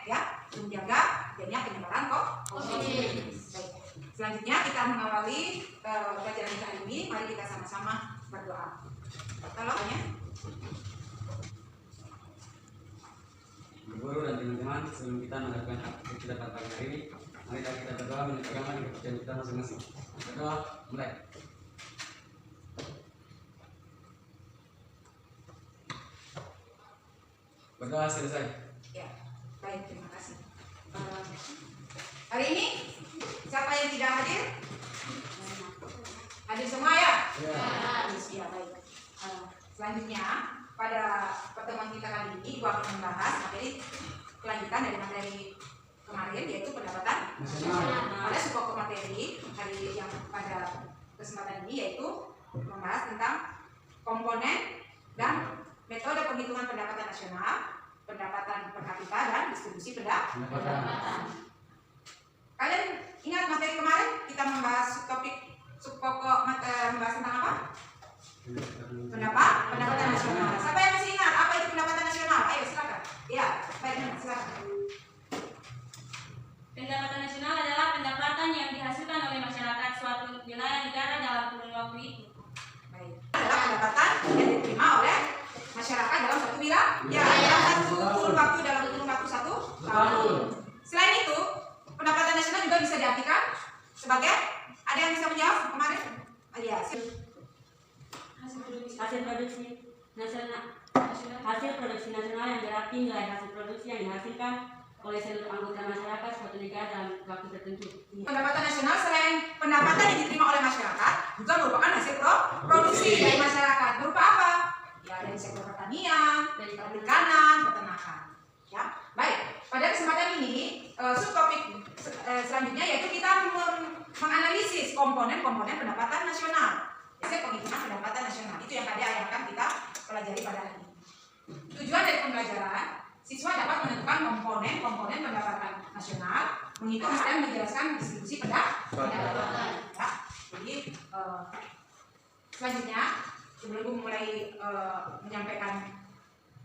ya, untuk menjaga adanya penyebaran COVID. Baik. Selanjutnya kita mengawali pelajaran kita hari ini. Mari kita sama-sama berdoa. Tolongnya. Guru dan teman-teman, sebelum kita melakukan aktivitas kita pada pagi hari ini, mari kita berdoa menurut agama dan kepercayaan kita masing-masing. Berdoa, mulai. Berdoa selesai. Ya, baik, terima kasih. Hari ini siapa yang tidak hadir? Hadir semua ya? Ya. Ya, baik. Selanjutnya pada pertemuan kita kali ini gua akan membahas materi kelanjutan dari materi kemarin, yaitu pendapatan nasional. Ada sebuah materi hari yang pada kesempatan ini yaitu membahas tentang komponen dan metode penghitungan pendapatan nasional, pendapatan per kapita, dan distribusi pendapatan. Kalian ingat materi kemarin kita membahas subpokok materi membahas tentang apa? Pendapatan nasional. Siapa yang masih ingat apa itu pendapatan nasional? Ayo silakan. Ya, baik, silakan. Pendapatan nasional adalah pendapatan yang dihasilkan oleh masyarakat suatu wilayah negara dalam kurun waktu itu. Baik. Adalah pendapatan yang diterima oleh masyarakat dalam satu wilayah, ya, dalam satu kurun waktu, dalam kurun waktu 1 tahun. Selain itu, pendapatan nasional juga bisa diartikan sebagai, ada yang bisa menjawab kemarin? Ya, hasil produksi nasional yang berarti nilai hasil produksi yang dihasilkan oleh seluruh anggota masyarakat suatu negara dalam waktu tertentu. pendapatan nasional selain pendapatan yang diterima oleh masyarakat juga merupakan hasil produksi dari masyarakat. Berupa apa? Ya, dari sektor pertanian, dari perikanan, peternakan. Ya, baik. Pada kesempatan ini subtopik selanjutnya yaitu kita menganalisis komponen-komponen pendapatan nasional. Hasil penghitungan pendapatan nasional itu yang akan kita pelajari pada hari ini. Tujuan dari pembelajaran, siswa dapat menentukan komponen-komponen pendapatan nasional, menghitung dan menjelaskan distribusi pendapatan. Ya, jadi selanjutnya sebelum Ibu mulai menyampaikan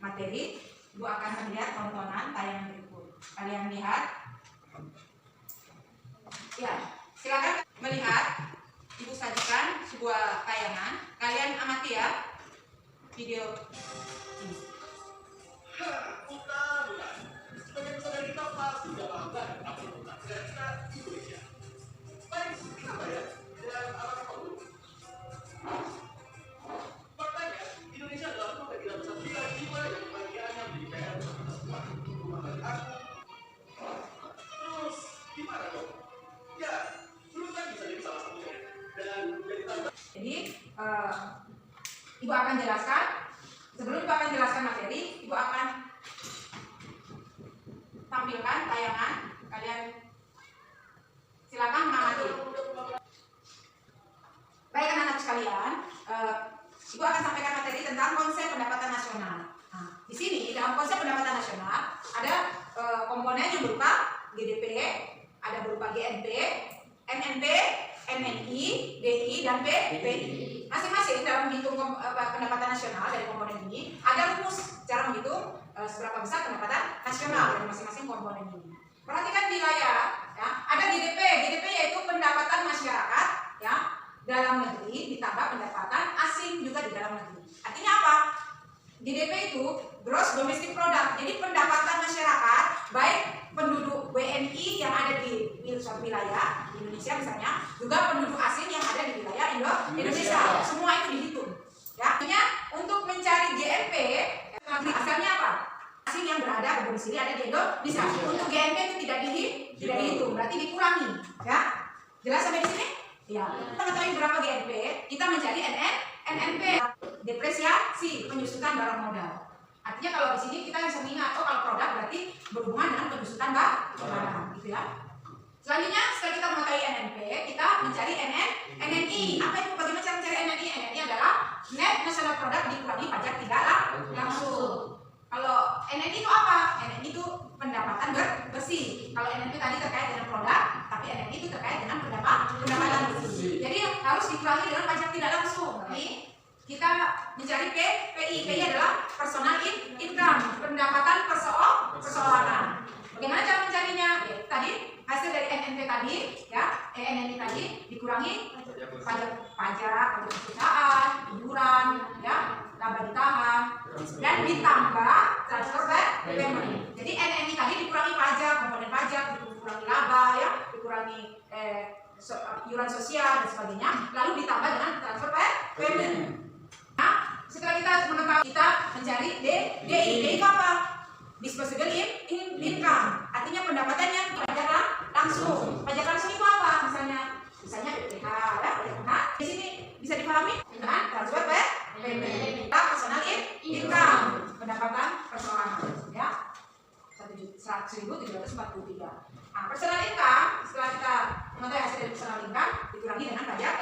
materi, Ibu akan melihat tontonan tayangan berikut. Kalian lihat? Ya, silakan melihat. Ibu sajikan sebuah tayangan. Kalian amati ya video ini. Bukan. Sebagian besar kita pasti tidak bangga apa yang kita Indonesia. Baik, kenapa ya? Dan apa yang perlu? Faktanya, Indonesia adalah negara tidak besar jiwa yang bagiannya menjadi PR atas rumah bagi aku. Terus, gimana dong? Ya, dulu kan bisa jadi salah satunya. Dan jadi tanda. Jadi Ibu akan jelaskan. Sebelum Ibu akan jelaskan materi, Ibu akan tampilkan tayangan. Kalian silakan mengamati. Baik anak-anak sekalian, Ibu akan sampaikan materi tentang konsep pendapatan nasional. Nah, di sini dalam konsep pendapatan nasional ada komponen yang berupa GDP, ada berupa GNP, MNP, MNI, DI, dan PPI. Masing-masing dalam menghitung pendapatan nasional dari komponen ini ada rumus cara menghitung seberapa besar pendapatan nasional dari masing-masing komponen ini. Perhatikan wilayah, ya, ada GDP. GDP yaitu pendapatan masyarakat, ya, dalam negeri ditambah pendapatan asing juga di dalam negeri. Artinya apa? GDP itu gross domestic product. Jadi pendapatan masyarakat baik penduduk WNI yang ada di suatu wilayah di Indonesia misalnya, juga penduduk asing yang ada di wilayah Indonesia, semua itu dihitung. Ya, artinya untuk mencari GNP, asalnya apa? Asing yang berada berdomisili ada di Indonesia. Untuk GNP itu tidak dihitung, berarti dikurangi. Ya, jelas sampai di sini? Ya. Kita mengetahui berapa GNP, kita mencari NNP, depresiasi penyusutan barang modal. Artinya kalau di sini kita bisa mengingat, oh kalau produk berarti berhubungan dengan penyusutan barang, gitu ya. Selanjutnya setelah kita mengetahui NNP, kita mencari NNI. Apa itu? Bagaimana cara mencari NNI? NNI adalah Net National Product dikurangi pajak tidak langsung. Kalau NNI itu apa? NNI itu pendapatan bersih. Kalau NNP tadi terkait dengan produk, tapi NNI itu terkait dengan pendapatan bersih. Jadi harus dikurangi dengan pajak tidak langsung. Jadi kita mencari PI. PI adalah personal income, pendapatan perseorangan. dikurangi pajak perusahaan, iuran, ya, laba ditahan, dan ditambah transfer payment. Jadi NNI tadi dikurangi pajak, komponen pajak, dikurangi laba, ya, dikurangi iuran sosial dan sebagainya, lalu ditambah dengan transfer payment. Nah, setelah kita mengetahui, kita mencari DI itu apa? Disposable income, artinya pendapatan yang pajak langsung. Pajak langsung itu apa? Misalnya BPH, ya, nah, di sini bisa dipahami dengan transfer payment. Personal income, pendapatan personal, ya, 1.743. Nah, personal income setelah kita mengetahui hasil dari personal income dikurangi dengan pajak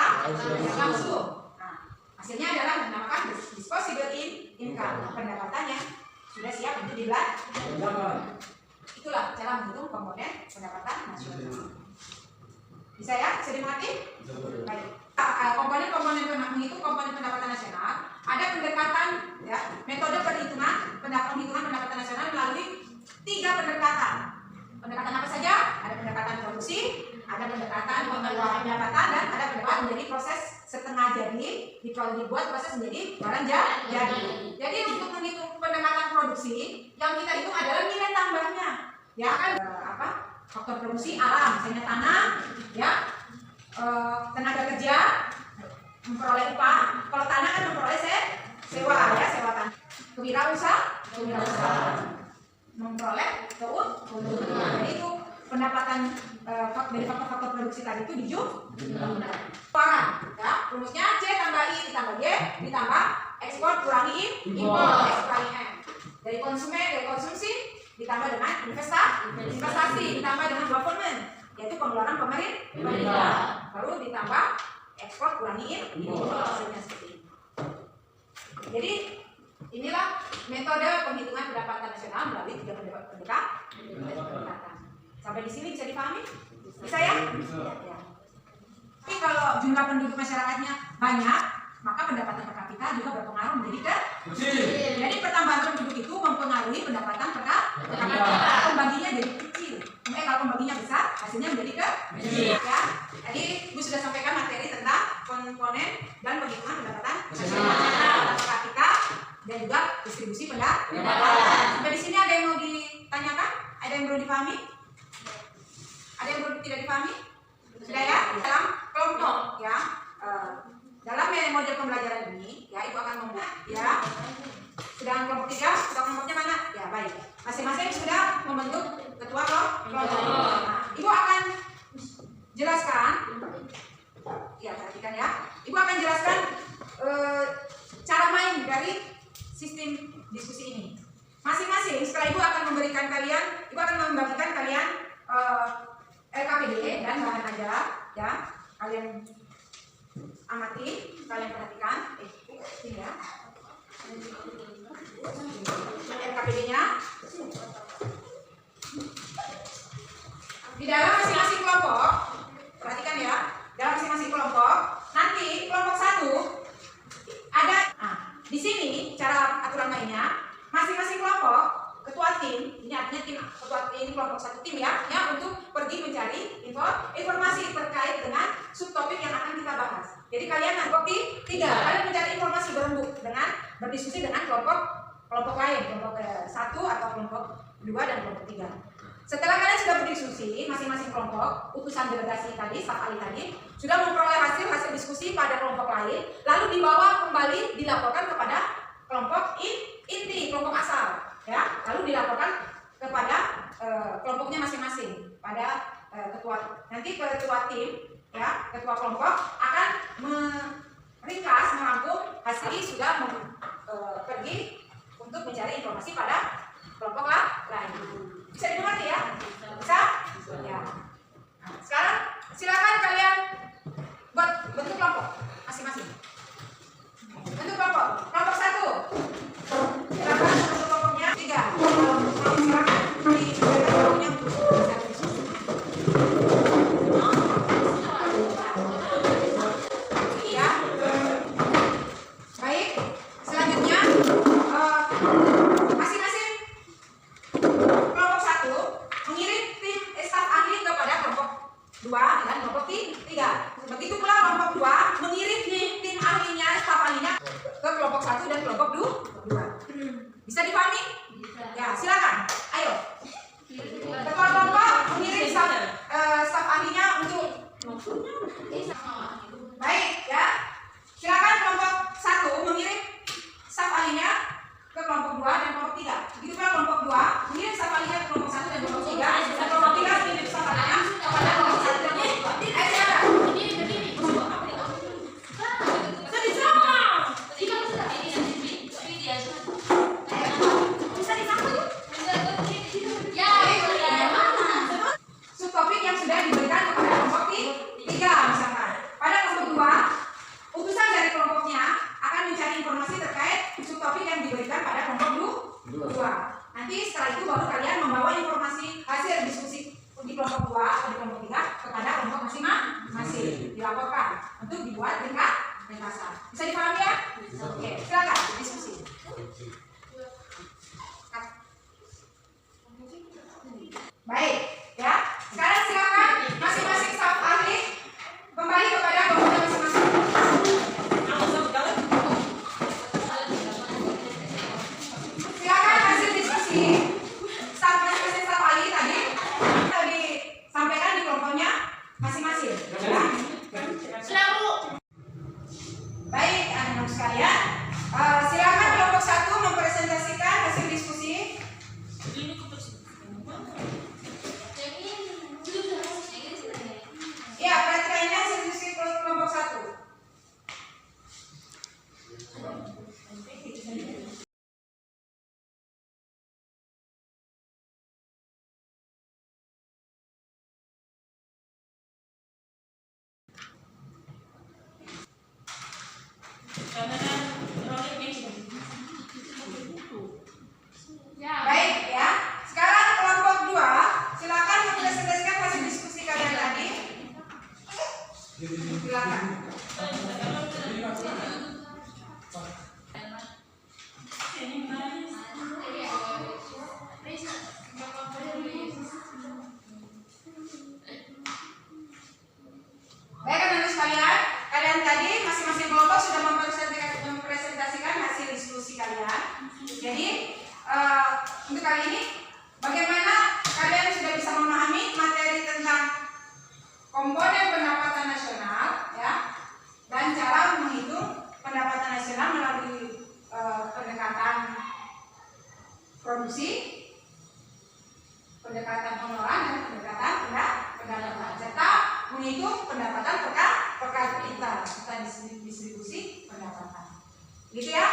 langsung. Nah, hasilnya adalah dinamakan disposable income, pendapatan yang sudah siap untuk dibelanjakan. Itulah cara menghitung komponen pendapatan nasional. Bisa ya? Bisa dimengerti? Baik. Komponen menghitung komponen pendapatan nasional ada pendekatan, ya, metode penghitungan pendapatan nasional melalui 3 pendekatan. Pendekatan apa saja? Ada pendekatan produksi, ada pendekatan pengeluaran pendapatan, dan ada pendekatan menjadi proses setengah jadi, dibuat proses menjadi barang jadi. Jadi untuk menghitung pendekatan produksi, yang kita hitung adalah nilai tambahnya, ya kan? Faktor produksi alam, misalnya tanah, ya, tenaga kerja, memperoleh upah. Kalau tanah kan memperoleh sewa, ya, sewa tanah. Kewirausahaan, memperoleh keuntungan. Jadi itu pendapatan dari faktor produksi tadi itu pengeluaran, ya, rumusnya C tambah I ditambah Y ditambah ekspor kurangi impor, X kurangi M. Dari konsumsi ditambah dengan investasi ditambah dengan government, yaitu pengeluaran pemerintah, baru ditambah ekspor kurangi impor, hasilnya seperti ini. Jadi inilah metode penghitungan pendapatan nasional melalui 3 pendekatan. Sampai di sini bisa dipahami? Bisa ya? Ya. Tapi kalau jumlah penduduk masyarakatnya banyak, maka pendapatan per kapita juga berpengaruh menjadi kecil. Jadi pertambahan penduduk itu mempengaruhi pendapatan per kapita. Pembaginya jadi kecil. Kalau pembaginya besar, hasilnya menjadi kecil. Ya. Tadi Bu sudah sampaikan materi tentang komponen dan penghitungan pendapatan nasional per kapita dan juga distribusi pendapatan. Sampai di sini ada yang mau ditanyakan? Ada yang perlu dipahami? Ada yang belum tidak dipahami? Sudah ya? Dalam kelompok, ya, dalam model pembelajaran ini, ya, Ibu akan membuat, ya, sedang kelompok 3, kelompoknya mana? Ya, baik. Masing-masing sudah membentuk ketua kelompok. Nah, Ibu akan jelaskan, ya, perhatikan ya. Ibu akan jelaskan cara main dari sistem diskusi ini. Masing-masing setelah Ibu akan memberikan kalian, Ibu akan membagikan kalian LKPD dan bahan ajar, ya, kalian amati, kalian perhatikan, ini ya, LKPD-nya. Di dalam masing-masing kelompok, perhatikan ya, dalam masing-masing kelompok, nanti kelompok 1 ada, di sini cara aturan mainnya, masing-masing kelompok ketua tim, ini artinya tim ketua ini kelompok 1 tim, ya, untuk pergi mencari informasi terkait dengan subtopik yang akan kita bahas. Jadi kalian kelompok 3, kalian mencari informasi berembuk dengan berdiskusi dengan kelompok lain, kelompok 1 atau kelompok 2 dan kelompok 3. Setelah kalian sudah berdiskusi, masing-masing kelompok, utusan delegasi tadi, staf ahli tadi, sudah memperoleh hasil diskusi pada kelompok lain, lalu dibawa kembali dilaporkan kepada kelompok inti, kelompok asal, ya, lalu dilaporkan kepada kelompoknya masing-masing, pada nanti ketua tim, ya, ketua kelompok akan meringkas, merangkum hasil sudah pergi untuk mencari informasi pada kelompok lain. Bisa dimengerti ya? Bisa? Ya. Nah, sekarang silakan kalian buat bentuk kelompok masing-masing. Bentuk kelompok. Kelompok 1. Silakan bentuk kelompoknya 3. Silakan di kelompoknya 1. Ya. Baik. Selanjutnya membuat ringkasan. Bisa dipahami ya? Oke, silakan diskusi. Baik, ya. Sekarang silakan masing-masing staf ahli kembali kepada komponen masing-masing. Silakan hasil diskusi masing-masing staf ahli tadi disampaikan di kelompoknya masing-masing. Ya. Baik, anak-anak sekalian, silakan kelompok 1 mempresentasikan hasil diskusi. Ya, perhatikan ini hasil diskusi kelompok 1. Baik ya. Sekarang kelompok 2, silakan mempresentasikan hasil diskusi kalian tadi. Silakan. Baik anak-anak sekalian, kalian tadi masing-masing kelompok sudah mempresentasikan hasil diskusi kalian. Jadi untuk kali ini, bagaimana kalian sudah bisa memahami materi tentang komponen pendapatan nasional, ya, dan cara menghitung pendapatan nasional melalui pendekatan produksi, pendekatan pengeluaran, dan pendekatan pendapatan, serta menghitung pendapatan per kapita serta distribusi pendapatan. Gitu ya.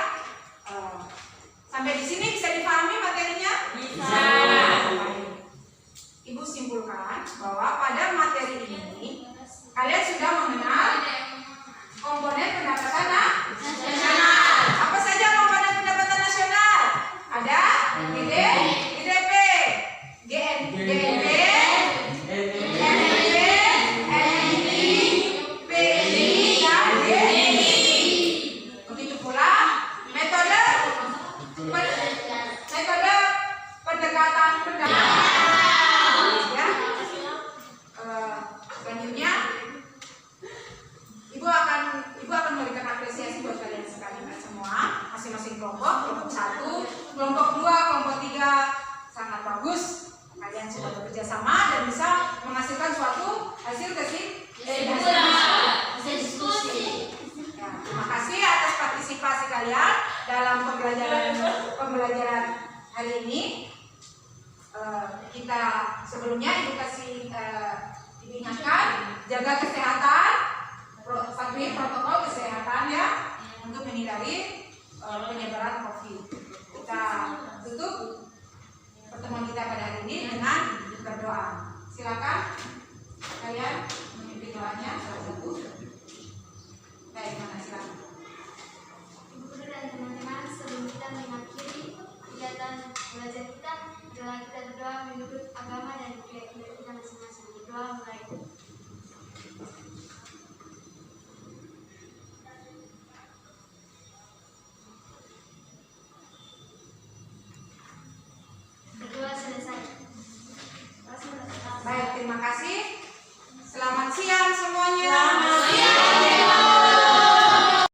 Sampai di sini bisa dipahami materinya? Bisa. Ibu simpulkan bahwa pada materi ini kalian sudah mengenal komponen pendapatan nasional. Apa saja komponen pendapatan nasional? Ada GDP, GNB, NNB, NNI, PNI, dan DNI. Begitu pula metode pendekatan ya. Selanjutnya ibu akan memberikan apresiasi buat kalian sekalian semua, masing-masing kelompok 1, kelompok 2, kelompok 3 sangat bagus. Kalian sudah bekerja sama dan bisa menghasilkan suatu hasil diskusi. Ya, terima kasih atas partisipasi kalian dalam pembelajaran hari ini. Kita sebelumnya ibu ingatkan jaga kesehatan, patuhi protokol kesehatan ya, untuk menghindari penyebaran COVID. Kita tutup pertemuan kita pada hari ini dengan berdoa. Silakan kalian memimpin doanya salah satu. Baik, mana silakan. Ibu guru dan teman-teman, sebelum kita mengakhiri kegiatan belajar kita, adalah kita berdoa menurut agama dan keyakinan kita masing-masing. Berdoa mulai. Berdoa selesai. Baik, terima kasih. Selamat siang semuanya. Selamat siang.